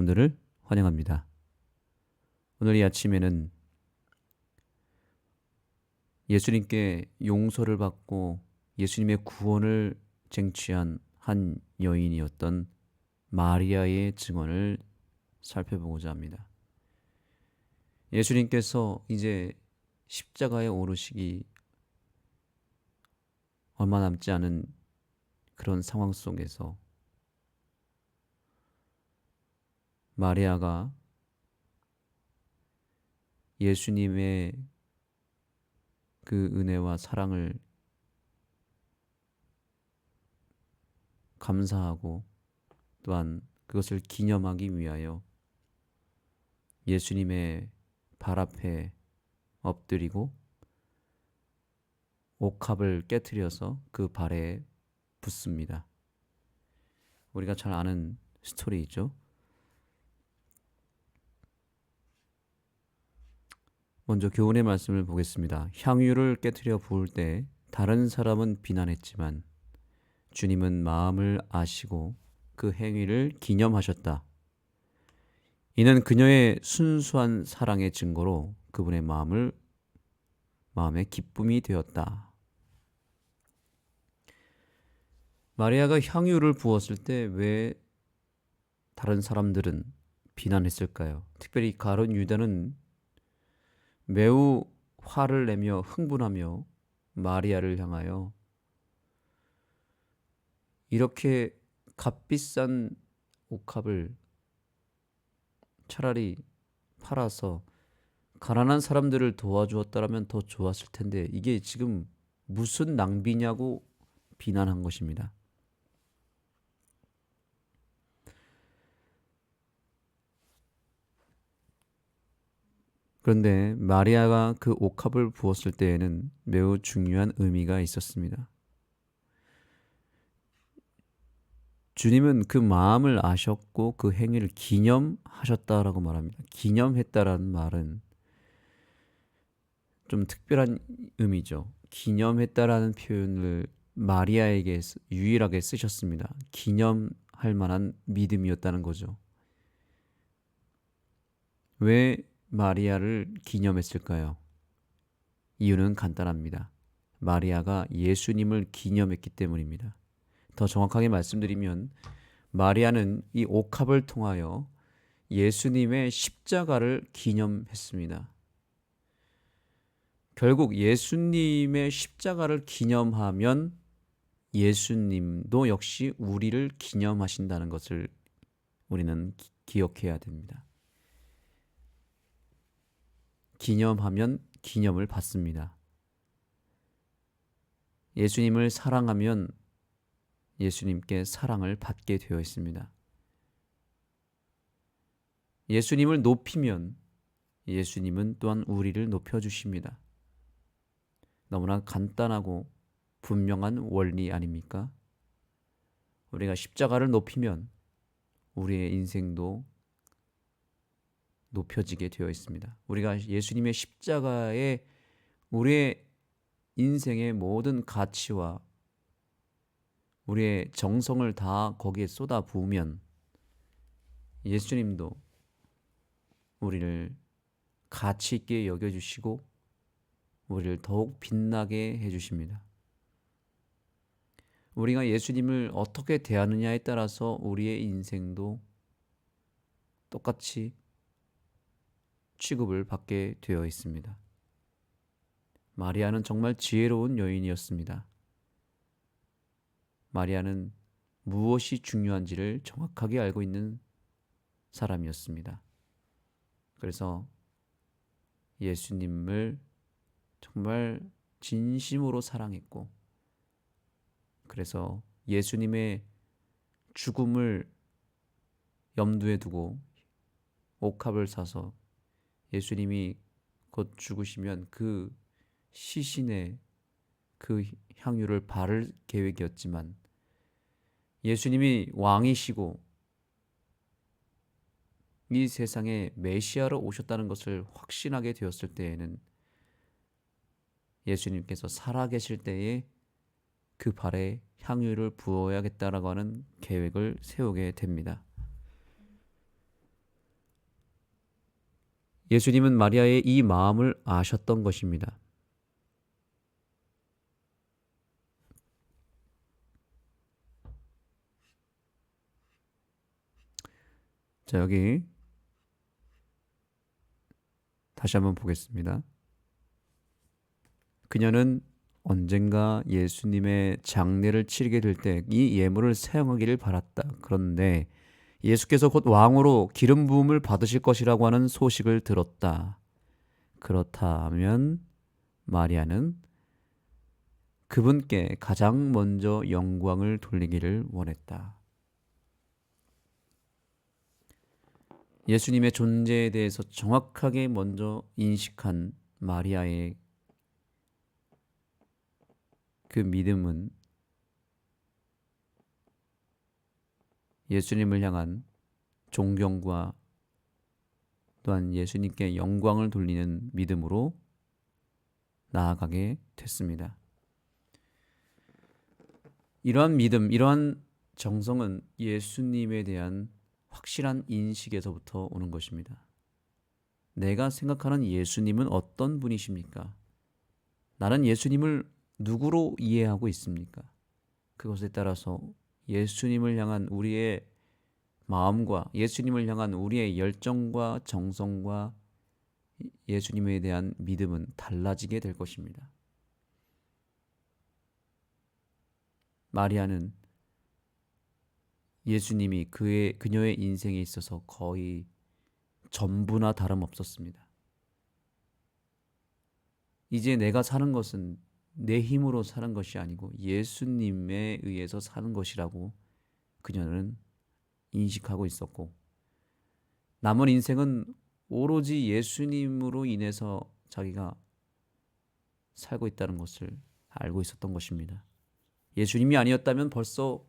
여러분들을 환영합니다. 오늘 이 아침에는 예수님께 용서를 받고 예수님의 구원을 쟁취한 한 여인이었던 마리아의 증언을 살펴보고자 합니다. 예수님께서 이제 십자가에 오르시기 얼마 남지 않은 그런 상황 속에서 마리아가 예수님의 그 은혜와 사랑을 감사하고 또한 그것을 기념하기 위하여 예수님의 발 앞에 엎드리고 옥합을 깨트려서 그 발에 붓습니다. 우리가 잘 아는 스토리이죠. 먼저 교훈의 말씀을 보겠습니다. 향유를 깨트려 부을 때 다른 사람은 비난했지만 주님은 마음을 아시고 그 행위를 기념하셨다. 이는 그녀의 순수한 사랑의 증거로 그분의 마음에 기쁨이 되었다. 마리아가 향유를 부었을 때 왜 다른 사람들은 비난했을까요? 특별히 가룟 유다는 매우 화를 내며 흥분하며 마리아를 향하여 이렇게 값비싼 옥합을 차라리 팔아서 가난한 사람들을 도와주었다면 더 좋았을 텐데 이게 지금 무슨 낭비냐고 비난한 것입니다. 그런데 마리아가 그 옥합을 부었을 때에는 매우 중요한 의미가 있었습니다. 주님은 그 마음을 아셨고 그 행위를 기념하셨다라고 말합니다. 기념했다라는 말은 좀 특별한 의미죠. 기념했다라는 표현을 마리아에게 유일하게 쓰셨습니다. 기념할 만한 믿음이었다는 거죠. 왜 마리아를 기념했을까요? 이유는 간단합니다. 마리아가 예수님을 기념했기 때문입니다. 더 정확하게 말씀드리면 마리아는 이 옥합을 통하여 예수님의 십자가를 기념했습니다. 결국 예수님의 십자가를 기념하면 예수님도 역시 우리를 기념하신다는 것을 우리는 기억해야 됩니다. 기념하면 기념을 받습니다. 예수님을 사랑하면 예수님께 사랑을 받게 되어 있습니다. 예수님을 높이면 예수님은 또한 우리를 높여주십니다. 너무나 간단하고 분명한 원리 아닙니까? 우리가 십자가를 높이면 우리의 인생도 높여지게 되어 있습니다. 우리가 예수님의 십자가에 우리의 인생의 모든 가치와 우리의 정성을 다 거기에 쏟아 부으면 예수님도 우리를 가치 있게 여겨주시고 우리를 더욱 빛나게 해주십니다. 우리가 예수님을 어떻게 대하느냐에 따라서 우리의 인생도 똑같이 취급을 받게 되어 있습니다. 마리아는 정말 지혜로운 여인이었습니다. 마리아는 무엇이 중요한지를 정확하게 알고 있는 사람이었습니다. 그래서 예수님을 정말 진심으로 사랑했고, 그래서 예수님의 죽음을 염두에 두고 옥합을 사서 예수님이 곧 죽으시면 그 시신에 그 향유를 바를 계획이었지만 예수님이 왕이시고 이 세상에 메시아로 오셨다는 것을 확신하게 되었을 때에는 예수님께서 살아계실 때에 그 발에 향유를 부어야겠다라고 하는 계획을 세우게 됩니다. 예수님은 마리아의 이 마음을 아셨던 것입니다. 자, 여기 다시 한번 보겠습니다. 그녀는 언젠가 예수님의 장례를 치르게 될 때 이 예물을 사용하기를 바랐다. 그런데 예수께서 곧 왕으로 기름 부음을 받으실 것이라고 하는 소식을 들었다. 그렇다면 마리아는 그분께 가장 먼저 영광을 돌리기를 원했다. 예수님의 존재에 대해서 정확하게 먼저 인식한 마리아의 그 믿음은 예수님을 향한 존경과 또한 예수님께 영광을 돌리는 믿음으로 나아가게 됐습니다. 이러한 믿음, 이러한 정성은 예수님에 대한 확실한 인식에서부터 오는 것입니다. 내가 생각하는 예수님은 어떤 분이십니까? 나는 예수님을 누구로 이해하고 있습니까? 그것에 따라서 예수님을 향한 우리의 마음과 예수님을 향한 우리의 열정과 정성과 예수님에 대한 믿음은 달라지게 될 것입니다. 마리아는 예수님이 그녀의 인생에 있어서 거의 전부나 다름없었습니다. 이제 내가 사는 것은 내 힘으로 사는 것이 아니고 예수님에 의해서 사는 것이라고 그녀는 인식하고 있었고, 남은 인생은 오로지 예수님으로 인해서 자기가 살고 있다는 것을 알고 있었던 것입니다. 예수님이 아니었다면 벌써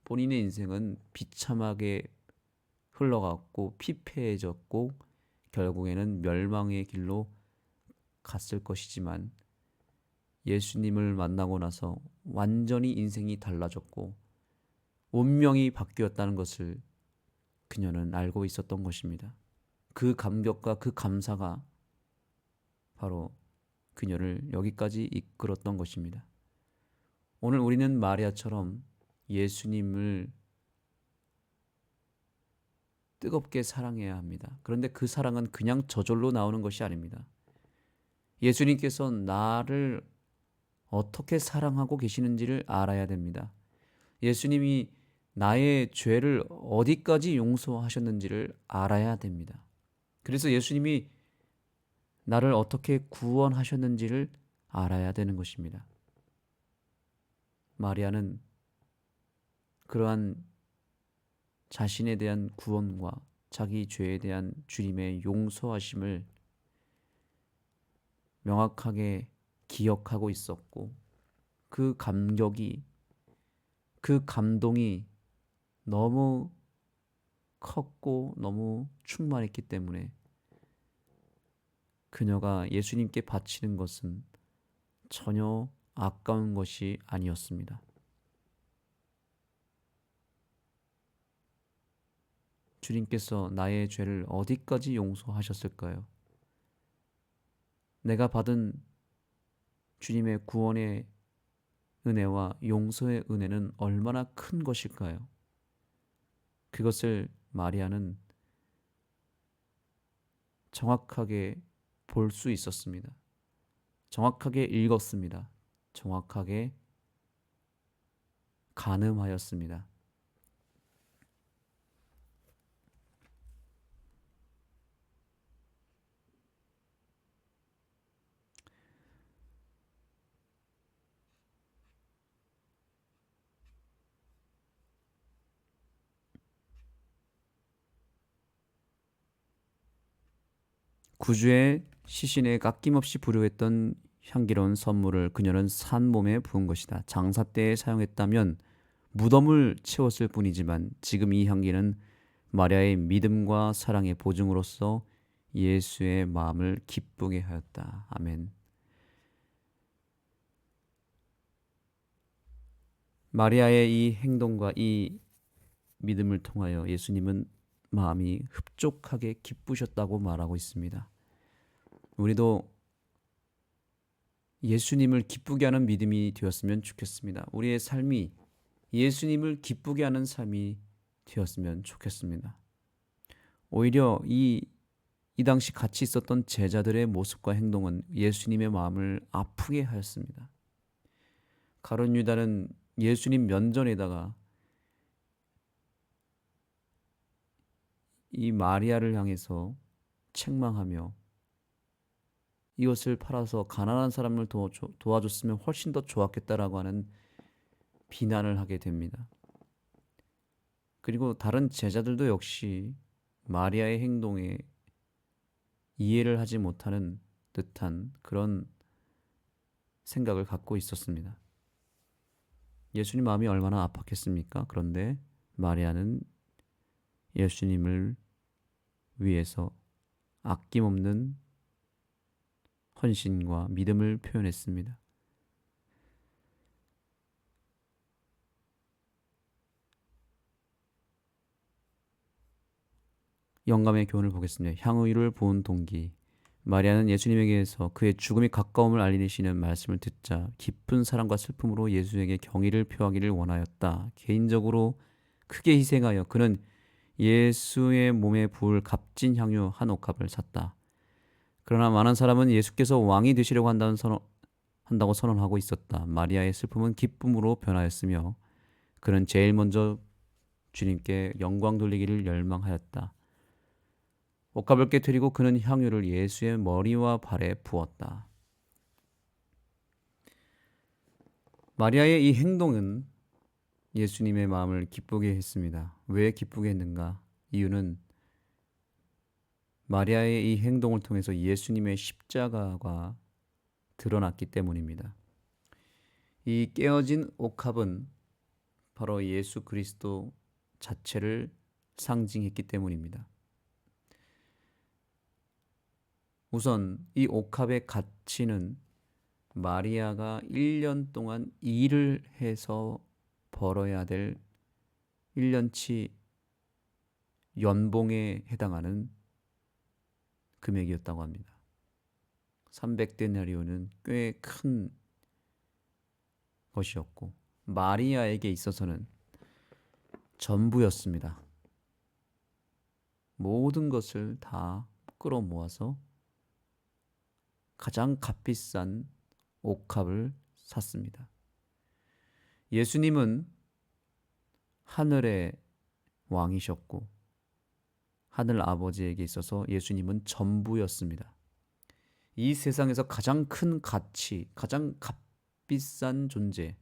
본인의 인생은 비참하게 흘러갔고 피폐해졌고 결국에는 멸망의 길로 갔을 것이지만, 예수님을 만나고 나서 완전히 인생이 달라졌고 운명이 바뀌었다는 것을 그녀는 알고 있었던 것입니다. 그 감격과 그 감사가 바로 그녀를 여기까지 이끌었던 것입니다. 오늘 우리는 마리아처럼 예수님을 뜨겁게 사랑해야 합니다. 그런데 그 사랑은 그냥 저절로 나오는 것이 아닙니다. 예수님께서 나를 어떻게 사랑하고 계시는지를 알아야 됩니다. 예수님이 나의 죄를 어디까지 용서하셨는지를 알아야 됩니다. 그래서 예수님이 나를 어떻게 구원하셨는지를 알아야 되는 것입니다. 마리아는 그러한 자신에 대한 구원과 자기 죄에 대한 주님의 용서하심을 명확하게 기억하고 있었고, 그 감격이, 그 감동이 너무 컸고 너무 충만했기 때문에 그녀가 예수님께 바치는 것은 전혀 아까운 것이 아니었습니다. 주님께서 나의 죄를 어디까지 용서하셨을까요? 내가 받은 주님의 구원의 은혜와 용서의 은혜는 얼마나 큰 것일까요? 그것을 마리아는 정확하게 볼 수 있었습니다. 정확하게 읽었습니다. 정확하게 가늠하였습니다. 구주의 시신에 깎임없이 불효했던 향기로운 선물을 그녀는 산 몸에 부은 것이다. 장사 때에 사용했다면 무덤을 채웠을 뿐이지만 지금 이 향기는 마리아의 믿음과 사랑의 보증으로서 예수의 마음을 기쁘게 하였다. 아멘. 마리아의 이 행동과 이 믿음을 통하여 예수님은 마음이 흡족하게 기쁘셨다고 말하고 있습니다. 우리도 예수님을 기쁘게 하는 믿음이 되었으면 좋겠습니다. 우리의 삶이 예수님을 기쁘게 하는 삶이 되었으면 좋겠습니다. 오히려 이 당시 같이 있었던 제자들의 모습과 행동은 예수님의 마음을 아프게 하였습니다. 가룟 유다는 예수님 면전에다가 이 마리아를 향해서 책망하며 이것을 팔아서 가난한 사람을 도와줬으면 훨씬 더 좋았겠다라고 하는 비난을 하게 됩니다. 그리고 다른 제자들도 역시 마리아의 행동에 이해를 하지 못하는 듯한 그런 생각을 갖고 있었습니다. 예수님 마음이 얼마나 아팠겠습니까? 그런데 마리아는 예수님을 위해서 아낌없는 헌신과 믿음을 표현했습니다. 영감의 교훈을 보겠습니다. 향유를 부은 동기. 마리아는 예수님에게서 그의 죽음이 가까움을 알리시는 말씀을 듣자 깊은 사랑과 슬픔으로 예수에게 경의를 표하기를 원하였다. 개인적으로 크게 희생하여 그는 예수의 몸에 부을 값진 향유 한 옥합을 샀다. 그러나 많은 사람은 예수께서 왕이 되시려고 한다고 선언하고 있었다. 마리아의 슬픔은 기쁨으로 변하였으며 그는 제일 먼저 주님께 영광 돌리기를 열망하였다. 옥합을 깨뜨리고 그는 향유를 예수의 머리와 발에 부었다. 마리아의 이 행동은 예수님의 마음을 기쁘게 했습니다. 왜 기쁘게 했는가? 이유는 마리아의 이 행동을 통해서 예수님의 십자가가 드러났기 때문입니다. 이 깨어진 옥합은 바로 예수 그리스도 자체를 상징했기 때문입니다. 우선 이 옥합의 가치는 마리아가 1년 동안 일을 해서 벌어야 될 1년치 연봉에 해당하는 금액이었다고 합니다. 300데나리온은 꽤 큰 것이었고 마리아에게 있어서는 전부였습니다. 모든 것을 다 끌어모아서 가장 값비싼 옥합을 샀습니다. 예수님은 하늘의 왕이셨고 하늘 아버지에게 있어서 예수님은 전부였습니다. 이 세상에서 가장 큰 가치, 가장 값비싼 존재,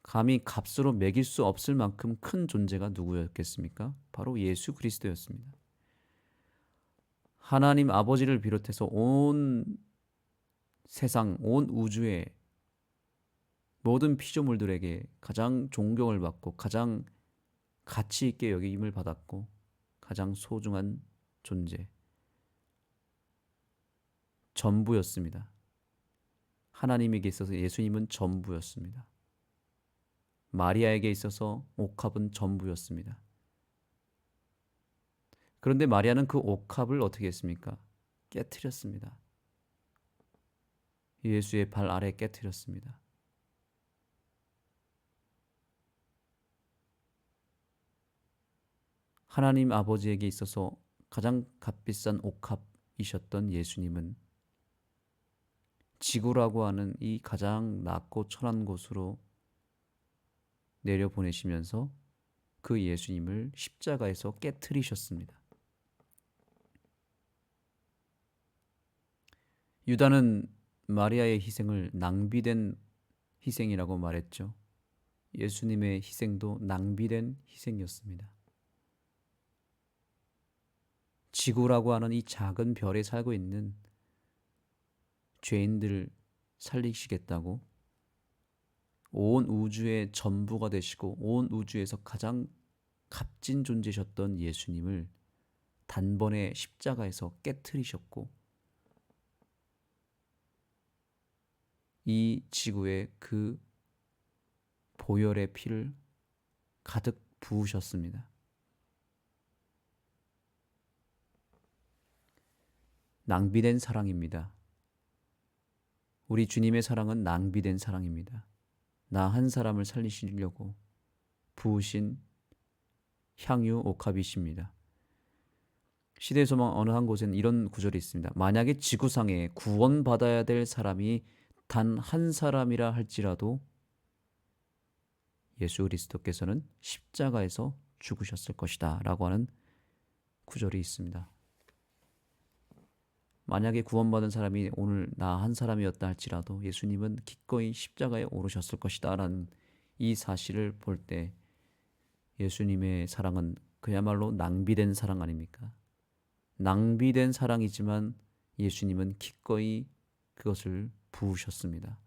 감히 값으로 매길 수 없을 만큼 큰 존재가 누구였겠습니까? 바로 예수 그리스도였습니다. 하나님 아버지를 비롯해서 온 세상, 온 우주의 모든 피조물들에게 가장 존경을 받고 가장 가치 있게 여김을 받았고 가장 소중한 존재, 전부였습니다. 하나님에게 있어서 예수님은 전부였습니다. 마리아에게 있어서 옥합은 전부였습니다. 그런데 마리아는 그 옥합을 어떻게 했습니까? 깨트렸습니다. 예수의 발 아래 깨트렸습니다. 하나님 아버지에게 있어서 가장 값비싼 옥합이셨던 예수님은 지구라고 하는 이 가장 낮고 천한 곳으로 내려보내시면서 그 예수님을 십자가에서 깨트리셨습니다. 유다는 마리아의 희생을 낭비된 희생이라고 말했죠. 예수님의 희생도 낭비된 희생이었습니다. 지구라고 하는 이 작은 별에 살고 있는 죄인들을 살리시겠다고 온 우주의 전부가 되시고 온 우주에서 가장 값진 존재셨던 예수님을 단번에 십자가에서 깨트리셨고 이 지구에 그 보혈의 피를 가득 부으셨습니다. 낭비된 사랑입니다. 우리 주님의 사랑은 낭비된 사랑입니다. 나 한 사람을 살리시려고 부으신 향유 옥합이십니다. 시대의 소망 어느 한 곳에는 이런 구절이 있습니다. 만약에 지구상에 구원받아야 될 사람이 단 한 사람이라 할지라도 예수 그리스도께서는 십자가에서 죽으셨을 것이다 라고 하는 구절이 있습니다. 만약에 구원받은 사람이 오늘 나 한 사람이었다 할지라도 예수님은 기꺼이 십자가에 오르셨을 것이다 라는 이 사실을 볼 때 예수님의 사랑은 그야말로 낭비된 사랑 아닙니까? 낭비된 사랑이지만 예수님은 기꺼이 그것을 부으셨습니다.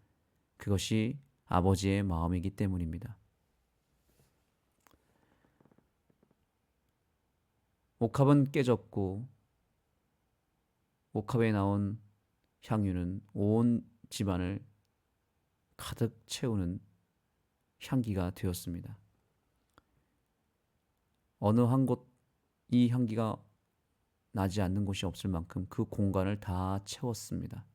그것이 아버지의 마음이기 때문입니다. 옥합은 깨졌고 옥합에 나온 향유는 온 집안을 가득 채우는 향기가 되었습니다. 어느 한 곳 이 향기가 나지 않는 곳이 없을 만큼 그 공간을 다 채웠습니다.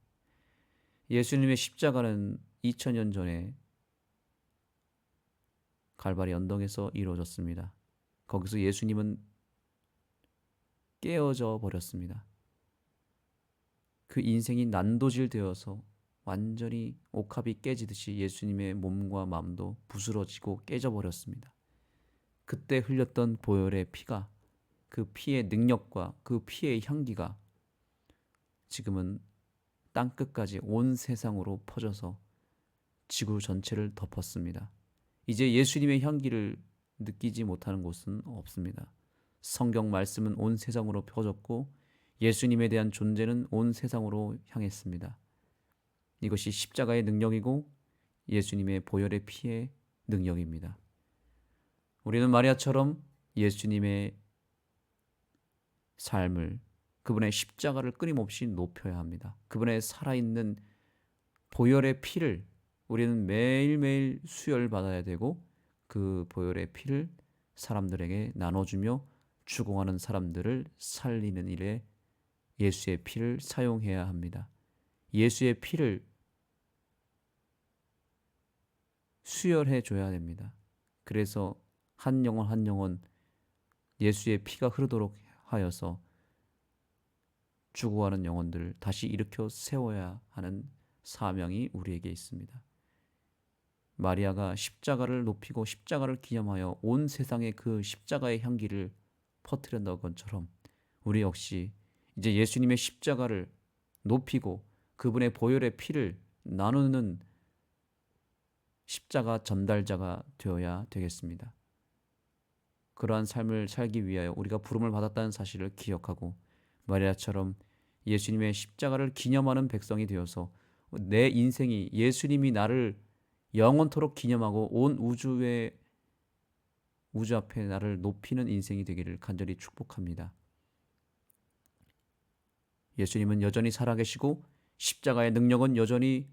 예수님의 십자가는 2000년 전에 갈바리 언덕에서 이루어졌습니다. 거기서 예수님은 깨어져 버렸습니다. 그 인생이 난도질 되어서 완전히 옥합이 깨지듯이 예수님의 몸과 마음도 부스러지고 깨져버렸습니다. 그때 흘렸던 보혈의 피가, 그 피의 능력과 그 피의 향기가 지금은 땅끝까지 온 세상으로 퍼져서 지구 전체를 덮었습니다. 이제 예수님의 향기를 느끼지 못하는 곳은 없습니다. 성경 말씀은 온 세상으로 퍼졌고 예수님에 대한 존재는 온 세상으로 향했습니다. 이것이 십자가의 능력이고 예수님의 보혈의 피의 능력입니다. 우리는 마리아처럼 예수님의 삶을, 그분의 십자가를 끊임없이 높여야 합니다. 그분의 살아있는 보혈의 피를 우리는 매일매일 수혈받아야 되고 그 보혈의 피를 사람들에게 나눠주며 죽어가는 사람들을 살리는 일에 예수의 피를 사용해야 합니다. 예수의 피를 수혈해 줘야 됩니다. 그래서 한 영혼 한 영혼 예수의 피가 흐르도록 하여서 죽어가는 영혼들을 다시 일으켜 세워야 하는 사명이 우리에게 있습니다. 마리아가 십자가를 높이고 십자가를 기념하여 온 세상에 그 십자가의 향기를 퍼뜨렸던 것처럼 우리 역시 이제 예수님의 십자가를 높이고 그분의 보혈의 피를 나누는 십자가 전달자가 되어야 되겠습니다. 그러한 삶을 살기 위하여 우리가 부름을 받았다는 사실을 기억하고 마리아처럼 예수님의 십자가를 기념하는 백성이 되어서 내 인생이 예수님이 나를 영원토록 기념하고 온 우주 앞에 나를 높이는 인생이 되기를 간절히 축복합니다. 예수님은 여전히 살아계시고 십자가의 능력은 여전히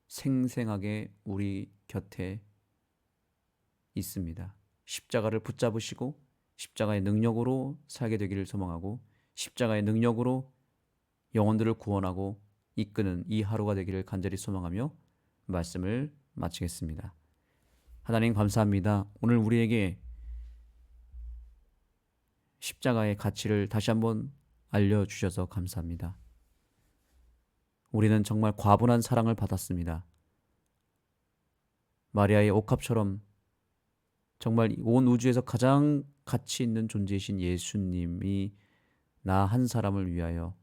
생생하게 우리 곁에 있습니다. 십자가를 붙잡으시고 십자가의 능력으로 살게 되기를 소망하고 십자가의 능력으로 영혼들을 구원하고 이끄는 이 하루가 되기를 간절히 소망하며 말씀을 마치겠습니다. 하나님 감사합니다. 오늘 우리에게 십자가의 가치를 다시 한번 알려주셔서 감사합니다. 우리는 정말 과분한 사랑을 받았습니다. 마리아의 옥합처럼 정말 온 우주에서 가장 가치 있는 존재이신 예수님이 나 한 사람을 위하여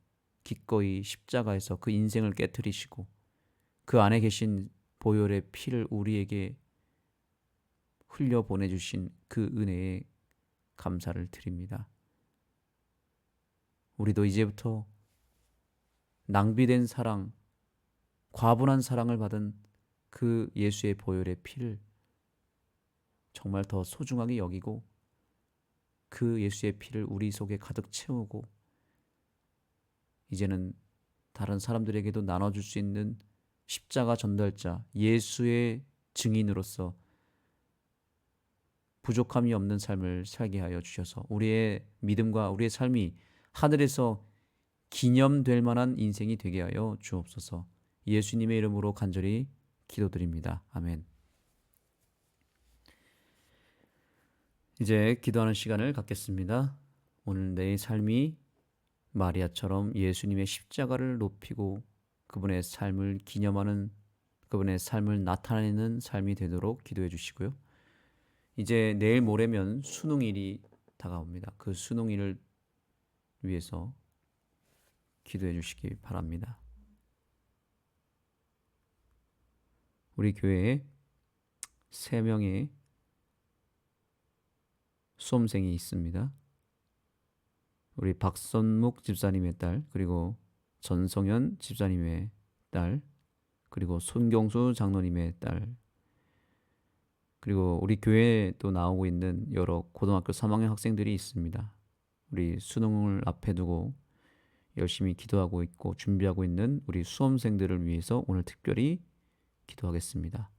기꺼이 십자가에서 그 인생을 깨뜨리시고 그 안에 계신 보혈의 피를 우리에게 흘려 보내주신 그 은혜에 감사를 드립니다. 우리도 이제부터 낭비된 사랑, 과분한 사랑을 받은 그 예수의 보혈의 피를 정말 더 소중하게 여기고 그 예수의 피를 우리 속에 가득 채우고 이제는 다른 사람들에게도 나눠줄 수 있는 십자가 전달자, 예수의 증인으로서 부족함이 없는 삶을 살게 하여 주셔서 우리의 믿음과 우리의 삶이 하늘에서 기념될 만한 인생이 되게 하여 주옵소서. 예수님의 이름으로 간절히 기도드립니다. 아멘. 이제 기도하는 시간을 갖겠습니다. 오늘 내 삶이 마리아처럼 예수님의 십자가를 높이고 그분의 삶을 기념하는, 그분의 삶을 나타내는 삶이 되도록 기도해 주시고요. 이제 내일 모레면 수능일이 다가옵니다. 그 수능일을 위해서 기도해 주시기 바랍니다. 우리 교회에 3명의 수험생이 있습니다. 우리 박선묵 집사님의 딸, 그리고 전성현 집사님의 딸, 그리고 손경수 장로님의 딸, 그리고 우리 교회에 또 나오고 있는 여러 고등학교 3학년 학생들이 있습니다. 우리 수능을 앞에 두고 열심히 기도하고 있고 준비하고 있는 우리 수험생들을 위해서 오늘 특별히 기도하겠습니다.